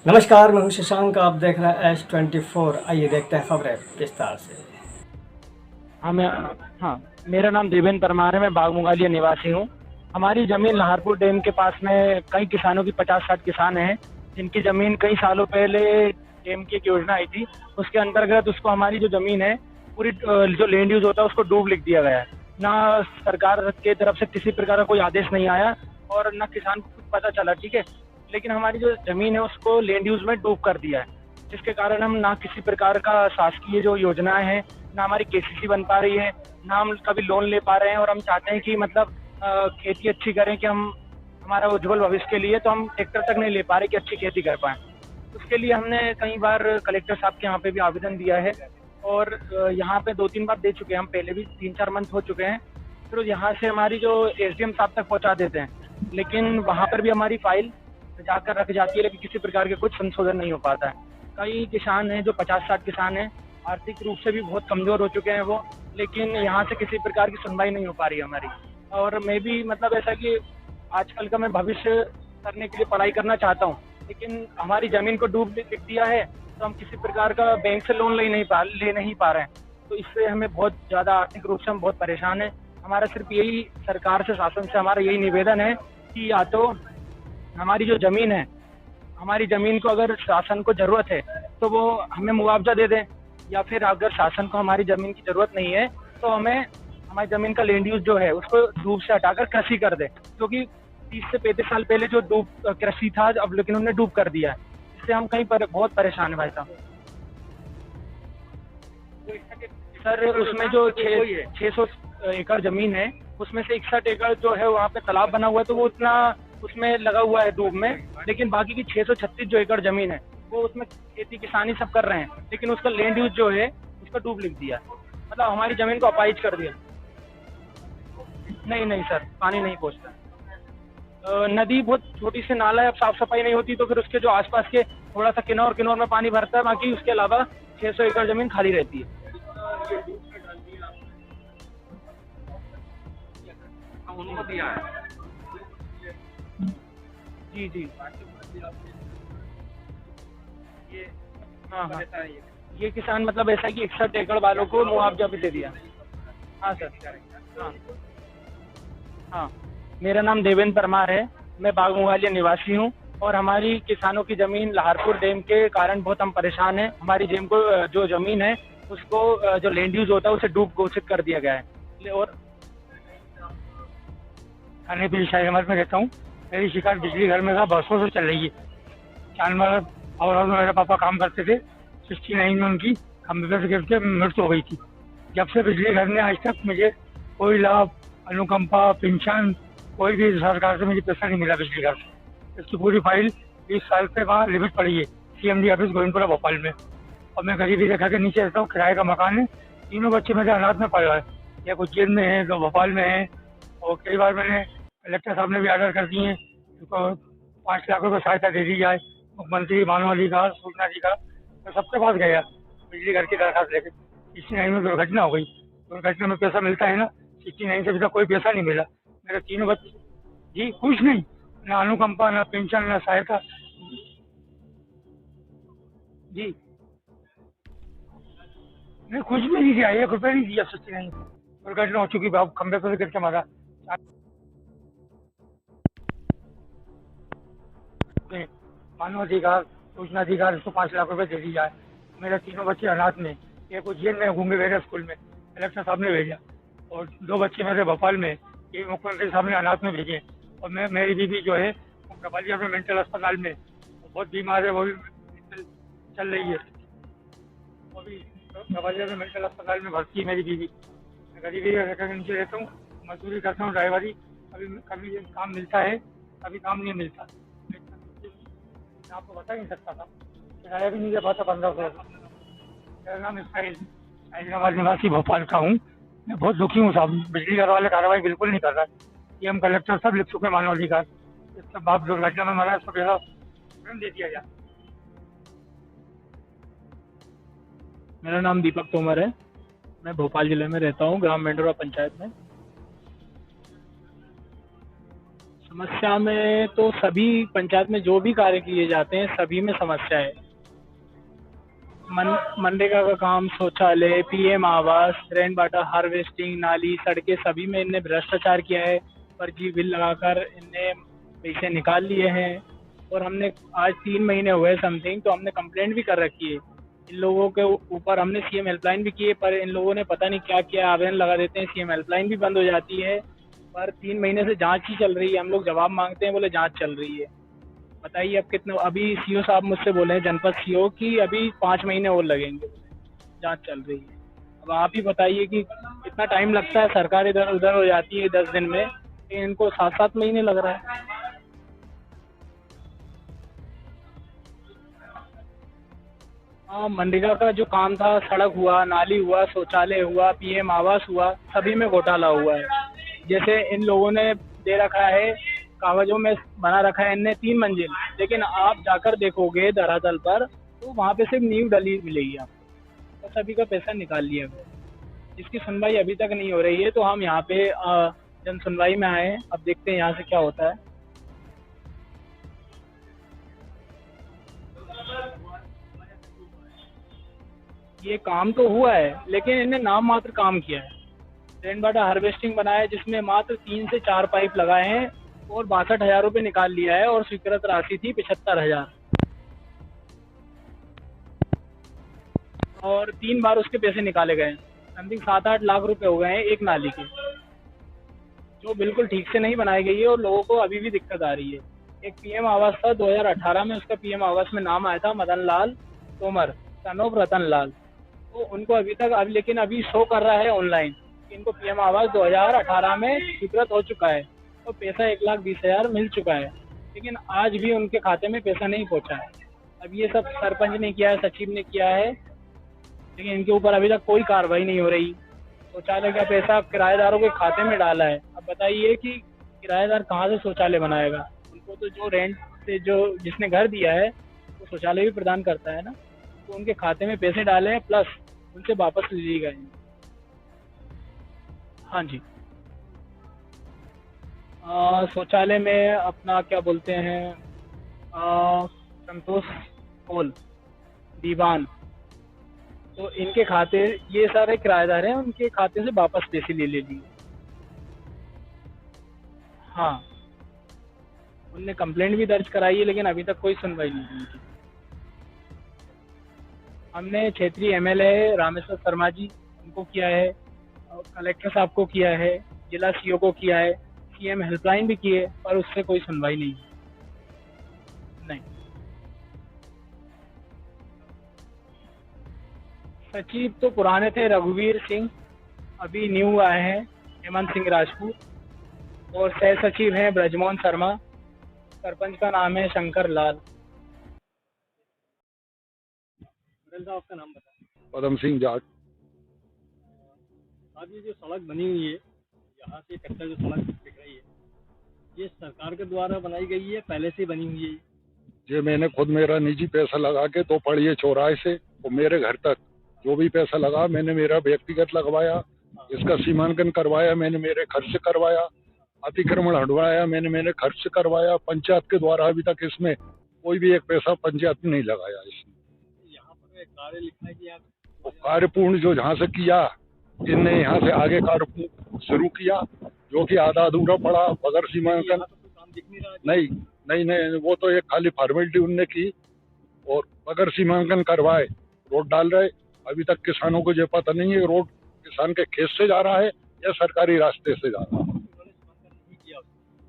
नमस्कार, मैं हूं शशांक। आप देख रहे हैं S24। आइए देखते हैं खबरें विस्तार से। हाँ मैं हाँ मेरा नाम देवेंद्र परमार है। मैं बागमुगालिया निवासी हूँ। हमारी ज़मीन लहारपुर डैम के पास में कई किसानों की 50-60 किसान हैं जिनकी ज़मीन कई सालों पहले डैम की एक योजना आई थी। उसके अंतर्गत उसको हमारी जो ज़मीन है पूरी जो लैंड यूज होता है उसको डूब लिख दिया गया है। ना सरकार के तरफ से किसी प्रकार का कोई आदेश नहीं आया और ना किसान को कुछ पता चला, ठीक है। लेकिन हमारी जो ज़मीन है उसको लैंड यूज में डूब कर दिया है, जिसके कारण हम ना किसी प्रकार का शासकीय जो योजनाएं हैं, ना हमारी केसीसी बन पा रही है, ना हम कभी लोन ले पा रहे हैं। और हम चाहते हैं कि मतलब खेती अच्छी करें, कि हम हमारा उज्जवल भविष्य के लिए तो हम ट्रैक्टर तक नहीं ले पा रहे कि अच्छी खेती कर पाएं। उसके लिए हमने कई बार कलेक्टर साहब के यहाँ पे भी आवेदन दिया है और यहाँ पे 2-3 बार दे चुके हैं हम, पहले भी 3-4 मंथ हो चुके हैं। फिर यहाँ से हमारी जो एसडीएम साहब तक पहुँचा देते हैं, लेकिन वहाँ पर भी हमारी फाइल जाकर रख जाती है, लेकिन किसी प्रकार के कुछ संशोधन नहीं हो पाता है। कई किसान हैं जो 50-60 किसान हैं, आर्थिक रूप से भी बहुत कमज़ोर हो चुके हैं वो, लेकिन यहाँ से किसी प्रकार की सुनवाई नहीं हो पा रही है हमारी। और मैं भी मतलब ऐसा कि आजकल का मैं भविष्य करने के लिए पढ़ाई करना चाहता हूँ, लेकिन हमारी ज़मीन को डूब लिख दिया है, तो हम किसी प्रकार का बैंक से लोन ले नहीं पा रहे हैं। तो इससे हमें बहुत ज़्यादा आर्थिक रूप से हम बहुत परेशान हैं। हमारा सिर्फ यही सरकार से, शासन से हमारा यही निवेदन है कि या तो हमारी जो ज़मीन है, हमारी ज़मीन को अगर शासन को ज़रूरत है तो वो हमें मुआवजा दे दें, या फिर अगर शासन को हमारी ज़मीन की ज़रूरत नहीं है तो हमें हमारी ज़मीन का लैंड यूज जो है उसको डूब से हटाकर कृषि कर दे, क्योंकि 30 से 35 साल पहले जो डूब कृषि था, अब लेकिन उन्होंने डूब कर दिया है। इससे हम कहीं पर बहुत परेशान हैं भाई साहब। सर उसमें जो 600 एकड़ ज़मीन है, उसमें से 61 एकड़ जो है वहाँ पे तालाब बना हुआ है, तो वो उतना उसमें लगा हुआ है डूब में। लेकिन बाकी की 636 जो एकड़ ज़मीन है वो उसमें खेती किसानी सब कर रहे हैं, लेकिन उसका लैंड यूज जो है उसका डूब लिख दिया, मतलब हमारी ज़मीन को अपाइज कर दिया। नहीं नहीं सर, पानी नहीं पहुँचता। नदी बहुत छोटी सी नाला है, अब साफ सफाई नहीं होती तो फिर उसके जो आसपास के थोड़ा सा किन्नौर किन्नौर में पानी भरता है, बाकी उसके अलावा 600 एकड़ ज़मीन खाली रहती है। उनको दिया है। जी जी। ये हाँ हाँ, ये किसान मतलब ऐसा है कि 61 एकड़ वालों को मुआवजा भी दे दिया। हाँ सर। हाँ हाँ, मेरा नाम देवेंद्र परमार है। मैं बागमुगालिया निवासी हूँ और हमारी किसानों की ज़मीन लहारपुर डैम के कारण बहुत हम परेशान हैं। हमारी जेम को जो ज़मीन है उसको जो लैंड यूज होता है उसे डूब घोषित कर दिया गया है। और थाने पे शाही अहमद में रहता हूँ। मेरी शिकायत बिजली घर में का बरसों से चल रही है। जानवर और मेरे पापा काम करते थे। 69 में उनकी खंभे से गिर के मृत्यु हो गई थी। जब से बिजली घर ने आज तक मुझे कोई लाभ, अनुकंपा, पेंशन, कोई भी सरकार से मुझे पैसा नहीं मिला बिजली घर से। इसकी पूरी फाइल 20 साल से वहाँ लिमिट पड़ी है, CMD ऑफिस गोविंदपुरा भोपाल में। और मैं गरीबी रेखा के नीचे रहता हूँ, किराए का मकान है। तीनों बच्चे मेरे अनाथ में पड़ रहे हैं, या कुछ जेल में है, तो भोपाल में है। और कई बार मैंने कलेक्टर साहब ने भी ऑर्डर कर दिए तो 5 लाख रुपये सहायता दे दी जाए। मुख्यमंत्री, मानवाधिकार, सूचना अधिकार, तो सबके पास गया बिजली घर की दरखास्त लेके। 69 में दुर्घटना हो गई। दुर्घटना में पैसा मिलता है ना, 69 से अभी तक कोई पैसा नहीं मिला। मेरे तीनों बच्चे जी कुछ नहीं, ना अनुकंपा, ना पेंशन, ना सहायता। जी नहीं, कुछ भी नहीं दिया, 1 रुपये नहीं दिया। 69 दुर्घटना हो चुकी, बाबू खंबे पर गिर के मरा। मानवाधिकार, सूचना अधिकार, इसको 5 लाख रुपए दे दी जाए। मेरे तीनों बच्चे अनाथ में, एक उज्जैन में घूमे गए स्कूल में, कलेक्टर साहब ने भेजा। और 2 बच्चे मेरे भोपाल में, ये मुख्यमंत्री साहब ने अनाथ में भेजे। और मेरी बीवी जो है गवालियर में मेंटल अस्पताल में, वो बहुत बीमार है, वो भी चल रही है। वो भी गवालियर में मेंटल अस्पताल में भर्ती है मेरी बीवी। मैं गरीबी रेखा के नीचे रहता हूँ, मजदूरी करता हूँ, ड्राइवरी। कभी कभी काम मिलता है, कभी काम नहीं मिलता। मैं आपको बता नहीं सकता था, किराया भी नहीं दे पाता 1500। मेरा नाम इसमाइल, हैदराबाद निवासी भोपाल का हूँ। मैं बहुत दुखी हूँ साहब, बिजली घर वाले कार्रवाई बिल्कुल नहीं कर रहा है। ये हम कलेक्टर सब लिख चुके मानवाधिकार। इस सब बाप दुर्घटना में मरा है, इसको पैसा तुरंत दे दिया जाए। मेरा नाम दीपक तोमर है। मैं भोपाल जिले में रहता हूँ, ग्राम मेंडोरा पंचायत में। समस्या में तो सभी पंचायत में जो भी कार्य किए जाते हैं सभी में समस्या है। मनरेगा का काम, शौचालय, पीएम आवास, रेन वाटर हार्वेस्टिंग, नाली, सड़कें, सभी में इनने भ्रष्टाचार किया है। फर्जी बिल लगाकर इनने पैसे निकाल लिए हैं। और हमने आज 3 महीने हुए समथिंग, तो हमने कंप्लेंट भी कर रखी है इन लोगों के ऊपर। हमने सीएम हेल्पलाइन भी की है, पर इन लोगों ने पता नहीं क्या क्या आवेदन लगा देते हैं, सीएम हेल्पलाइन भी बंद हो जाती है। पर 3 महीने से जांच ही चल रही है। हम लोग जवाब मांगते हैं, बोले जांच चल रही है। बताइए अब कितने, अभी सीओ साहब मुझसे बोले हैं, जनपद सीओ, कि अभी 5 महीने और लगेंगे, जांच चल रही है। अब आप ही बताइए कि इतना टाइम लगता है, सरकार इधर उधर हो जाती है 10 दिन में, इनको 7-7 महीने लग रहा है। हाँ, मनरेगा का जो काम था, सड़क हुआ, नाली हुआ, शौचालय हुआ, पीएम आवास हुआ, सभी में घोटाला हुआ है। जैसे इन लोगों ने दे रखा है, कागजों में बना रखा है इनने 3 मंजिल, लेकिन आप जाकर देखोगे धरातल पर तो वहाँ पे सिर्फ नींव डली मिलेगी आपको, तो सभी का पैसा निकाल लिया गया। इसकी सुनवाई अभी तक नहीं हो रही है, तो हम यहाँ पे जन सुनवाई में आए हैं। अब देखते हैं यहाँ से क्या होता है। ये काम तो हुआ है, लेकिन इन्हें नाम मात्र काम किया है। रेन वाटर हार्वेस्टिंग बनाया है, जिसमें मात्र 3 से 4 पाइप लगाए हैं और 62,000 रुपये निकाल लिया है, और स्वीकृत राशि थी 75,000, और 3 बार उसके पैसे निकाले गए। समथिंग 7-8 लाख रुपए हो गए हैं एक नाली के, जो बिल्कुल ठीक से नहीं बनाई गई है और लोगों को अभी भी दिक्कत आ रही है। एक पीएम आवास था 2018 में, उसका पीएम आवास में नाम आया था मदन लाल तोमर, सन ऑफ रतन लाल। तो उनको अभी तक लेकिन अभी शो कर रहा है ऑनलाइन, इनको पीएम आवास 2018 में स्वीकृत हो चुका है, तो पैसा 1,20,000 मिल चुका है, लेकिन आज भी उनके खाते में पैसा नहीं पहुंचा है। अब ये सब सरपंच ने किया है, सचिव ने किया है, लेकिन इनके ऊपर अभी तक कोई कार्रवाई नहीं हो रही। शौचालय का पैसा किराएदारों के खाते में डाला है। अब बताइए कि किराएदार कहाँ से शौचालय बनाएगा? उनको तो जो रेंट से, जो जिसने घर दिया है वो शौचालय भी प्रदान करता है ना, तो उनके खाते में पैसे डाले हैं, प्लस उनसे वापस ले लिए गए हैं। हाँ जी। शौचालय में अपना क्या बोलते हैं, संतोष कोल, दीवान, तो इनके खाते, ये सारे किराएदार हैं, उनके खाते से वापस पैसे ले लिए। हाँ, उनने कंप्लेंट भी दर्ज कराई है, लेकिन अभी तक कोई सुनवाई नहीं हुई उनकी। हमने क्षेत्रीय एमएलए रामेश्वर शर्मा जी, उनको किया है, कलेक्टर साहब को किया है, जिला सीओ को किया है, सीएम हेल्पलाइन भी की है, पर उससे कोई सुनवाई नहीं है। नहीं, सचिव तो पुराने थे, रघुवीर सिंह, अभी न्यू आए हैं हेमंत सिंह राजपूत, और सह सचिव हैं ब्रजमोहन शर्मा, सरपंच का नाम है शंकर लाल। साहब आपका नाम बताएं। पदम सिंह जाट। आज ये जो सड़क बनी हुई है, यहाँ से कच्चा जो सड़क दिख रही है, ये सरकार के द्वारा बनाई गई है, पहले से बनी हुई है? ये मैंने खुद मेरा निजी पैसा लगा के, तो पढ़िए चौराहे से और मेरे घर तक जो भी पैसा लगा, मैंने मेरा व्यक्तिगत लगवाया। इसका सीमांकन करवाया मैंने, मेरे खर्च से करवाया। अतिक्रमण हटवाया मैंने, मेरे खर्च से करवाया। पंचायत के द्वारा अभी तक इसमें कोई भी एक पैसा पंचायत ने नहीं लगाया। इसमें यहाँ पर एक कार्य लिखा है कि आप वो कार्य पूर्ण जो जहाँ से किया, इनने यहाँ से आगे कार्य शुरू किया, जो कि आधा अधूरा पड़ा बगैर सीमांकन। काम दिख नहीं रहा? नहीं, वो तो एक खाली फॉर्मेलिटी उनने की, और बगैर सीमांकन करवाए रोड डाल रहे। अभी तक किसानों को ये पता नहीं है रोड किसान के खेत से जा रहा है या सरकारी रास्ते से जा रहा है।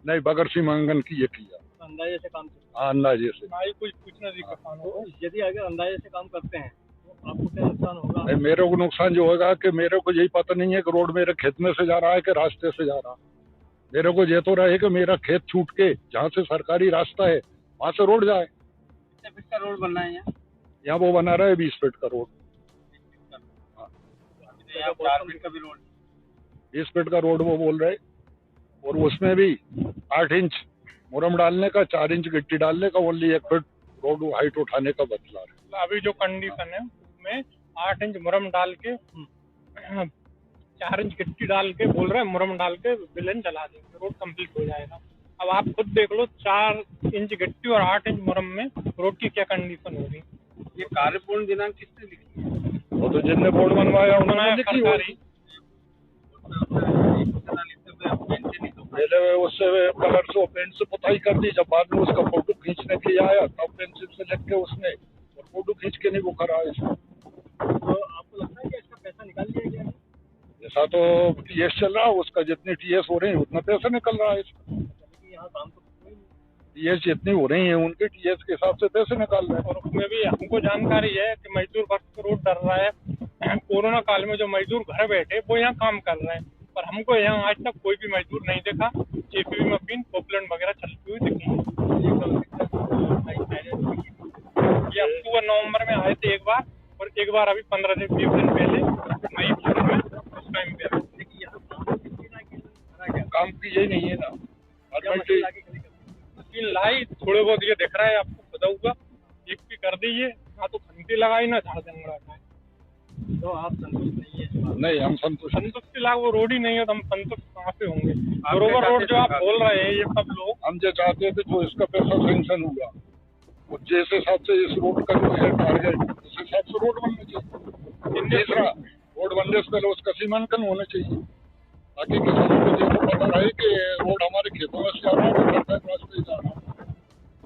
नहीं, बगैर सीमांकन की ये किया, अंदाजे से काम। हाँ, अंदाजे से। कुछ पूछना भी किसानों, यदि अगर अंदाजे से काम करते हैं तो आपको क्या नुकसान होगा? नहीं, मेरे को नुकसान जो होगा कि मेरे को यही पता नहीं है कि रोड मेरे खेत में से जा रहा है कि रास्ते से जा रहा है। मेरे को ये तो रहे कि मेरा खेत छूट के जहाँ से सरकारी रास्ता है वहाँ से रोड जाए। कितने फीट का रोड बनना है यहाँ वो बना रहा है 20 फीट का रोड। 4 फीट का भी रोड, 20 फीट का रोड वो बोल रहे, और उसमें भी 8 इंच मुरम डालने का, 4 इंच गिट्टी डालने का, ओनली 1 फीट रोड हाइट उठाने का बदला है। अभी जो कंडीशन है उसमें 8 इंच मुरम डाल के 4 इंच गिट्टी डाल के बोल रहे हैं, मुरम डाल के बिलन चला देंगे, रोड कंप्लीट हो जाएगा। अब आप खुद देख लो, 4 इंच गिट्टी और 8 इंच मुरम में रोड की क्या कंडीशन होगी। ये कार्यपूर्ण दिनांक किसने लिखी है? वो तो जिनने बोर्ड बनवाया उन्होंने लिखी सरकारी। पहले उससे कलर से पेंट से पुताई कर दी, जब बाद में उसका फोटो खींचने के लिए आया तब पेंसिल से लिख के उसने और फोटो खींच के नहीं वो करा इसको। तो आपको लगता है कि इसका पैसा निकाल लिया गया है? ऐसा तो टीएस चल रहा है, उसका जितनी टीएस हो रही है उतना पैसा निकल रहा है इसका। लेकिन यहाँ काम तो कोई नहीं। टीएस जितनी हो रही है उनके टीएस के हिसाब से पैसे निकाल रहे हैं। और उसमें भी हमको जानकारी है कि मजदूर वर्ग को रोड डर रहा है। कोरोना काल में जो मजदूर घर बैठे वो यहाँ काम कर रहे हैं, पर हमको यहाँ आज तक कोई भी मजदूर नहीं देखा। जेसीबी मशीन पोपलेंट वगैरह चलती हुई दिखी है। ये अक्टूबर नवंबर में आए थे एक बार, और एक बार अभी 15 दिन 20 दिन पहले मई जून में उस टाइम पे आए। लेकिन यहाँ काम तो किसी ना किसी ने करा क्या? काम की यही नहीं है ना। क्या मशीन लाके खड़ी कर दी? मशीन लाई, थोड़े बहुत ये दिख रहा है आपको खुदा हुआ, एक भी कर दीजिए, ना तो खंती लगाई ना झाड़ जंगड़ा है। तो आप संतुष्ट नहीं है इस बात? नहीं, हम संतुष्ट नहीं। संतुष्ट के लाभ वो रोड ही नहीं है तो हम संतुष्ट कहाँ से होंगे। बरोबर रोड जो आप बोल रहे हैं ये सब लोग, हम जो चाहते थे जो इसका पैसा सेंक्शन हुआ वो जिस हिसाब से इस रोड का जो है टारगेट उस हिसाब से रोड बनना चाहिए। तीसरा, रोड बनने से पहले उसका सीमांकन होना चाहिए ताकि किसानों को देखो पता रहे कि रोड हमारे खेतों में से आ रहा है और सरकारी रास्ते जा रहा है।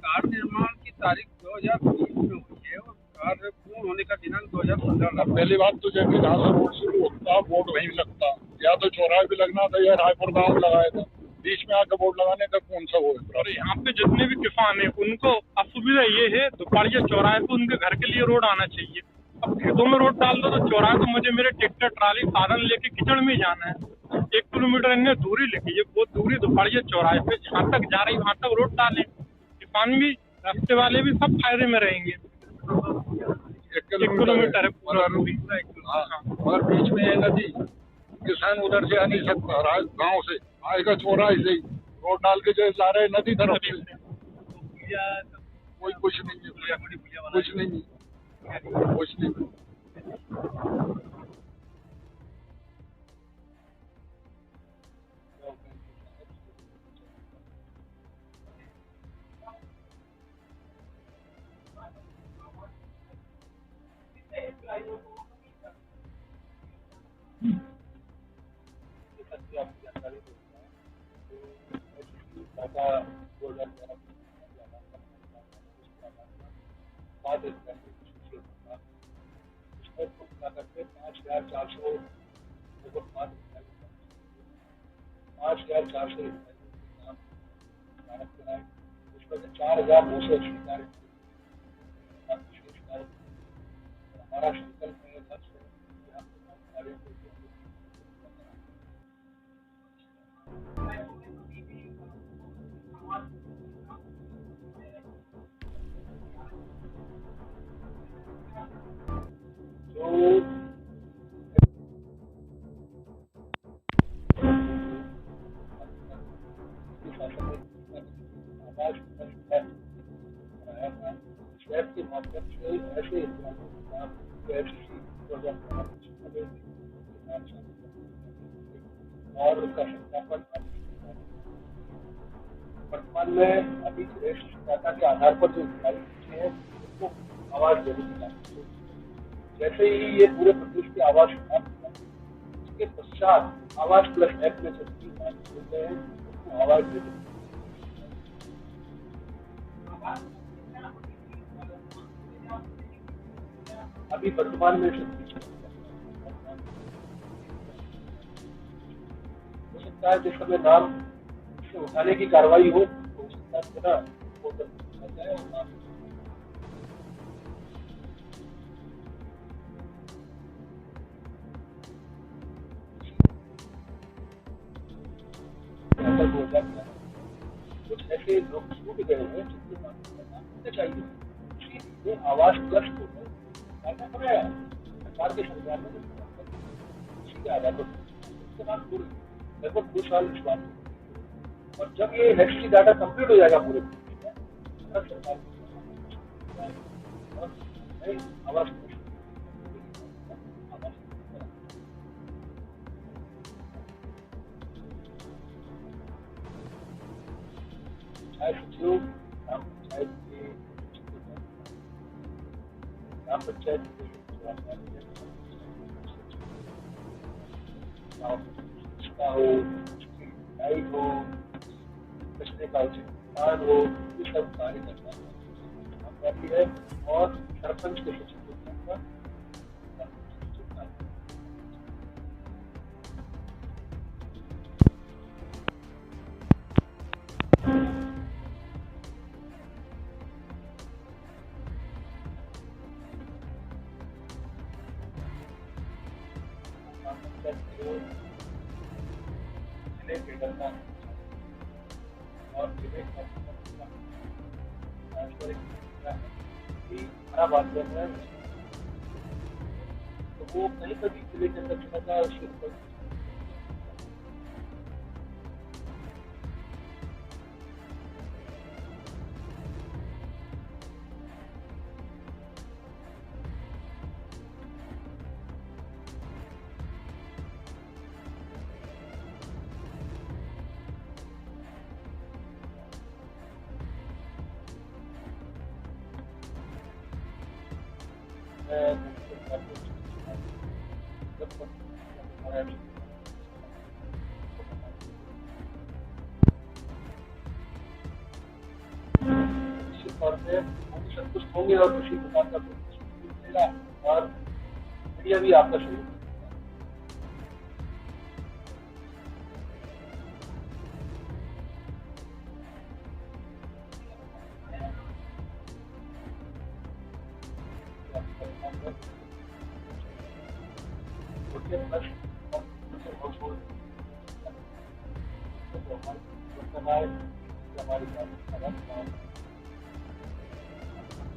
कार निर्माण की तारीख 2020 में हुई है और कार्य पूर्ण होने का दिनांक 2015। पहली बात तो जैसे जहाँ से रोड शुरू होता बोर्ड वहीं लगता, या तो चौराहे पे लगना था या रायपुर गाँव लगाया था, बीच में आकर बोर्ड लगाने का कौन सा वो है? और यहाँ पे जितने भी किसान हैं उनको असुविधा ये है, दोपहरिया चौराहे पे उनके घर के लिए रोड आना चाहिए। अब खेतों में रोड डाल दो तो चौराहे तो मुझे मेरे ट्रैक्टर ट्राली साधन लेके किचड़ में ही जाना है। 1 किलोमीटर इन्हें दूरी लिखी है, वो दूरी दोपहरिया चौराहे पे जहाँ तक जा रही वहाँ तक रोड डालें, किसान भी रास्ते वाले भी सब फायदे में रहेंगे। 1 किलोमीटर है पूरा दूरी। और बीच में है नदी, किसान उधर से आ नहीं सकता, गाँव से आएगा चौराहे से रोड डाल के जो जा रहे नदी तरफ से। कोई कुछ नहीं है, कुछ नहीं है, कुछ नहीं। और उसका सत्यापन वर्तमान में अभी श्रेष्ठ डाटा के आधार पर जो इकाई है उसको आवाज देनी चाहिए। जैसे ही ये पूरे प्रदेश के आवाज उसके पश्चात आवाज प्लस ऐप में जो 3 बात बोलते हैं उसको आवाज देनी। अभी वर्तमान में हो सकता है जिस समय नाम से उठाने की कार्रवाई हो तो उसका बिना वो जाए और नाम हो जाता है। कुछ ऐसे लोग छूट गए हैं जिनके नाम चाहिए, इसीलिए आवाज प्लस को सरकार के संज्ञान में इसी के आधार पर उसके बाद पूरे लगभग 2 साल इस बात। और जब ये नेक्स्ट डाटा कंप्लीट हो जाएगा पूरे सरकार और नई आवाज पंचायत सचिव ग्राम पंचायत के ग्राम पंचायत के स्वच्छता हो, लाइट हो, कचरे का उचित हो, ये सब कार्य करना है और सरपंच के सचिव का जिले के डरना और जिले हमारा बात कर रहा है तो वो कहीं कभी जिले के अंदर चला था शुरू कर तौर पे संतुष्ट होंगे और किसी प्रकार का मिलेगा और मीडिया भी आपका सहयोग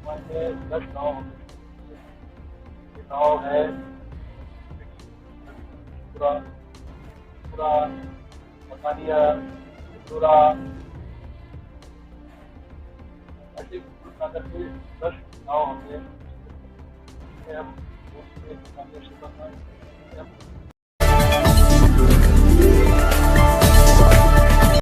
हमारे 10 गाँव है पूरा पूरा मकानिया पूरा ऐसे करके 10 गाँव होंगे हम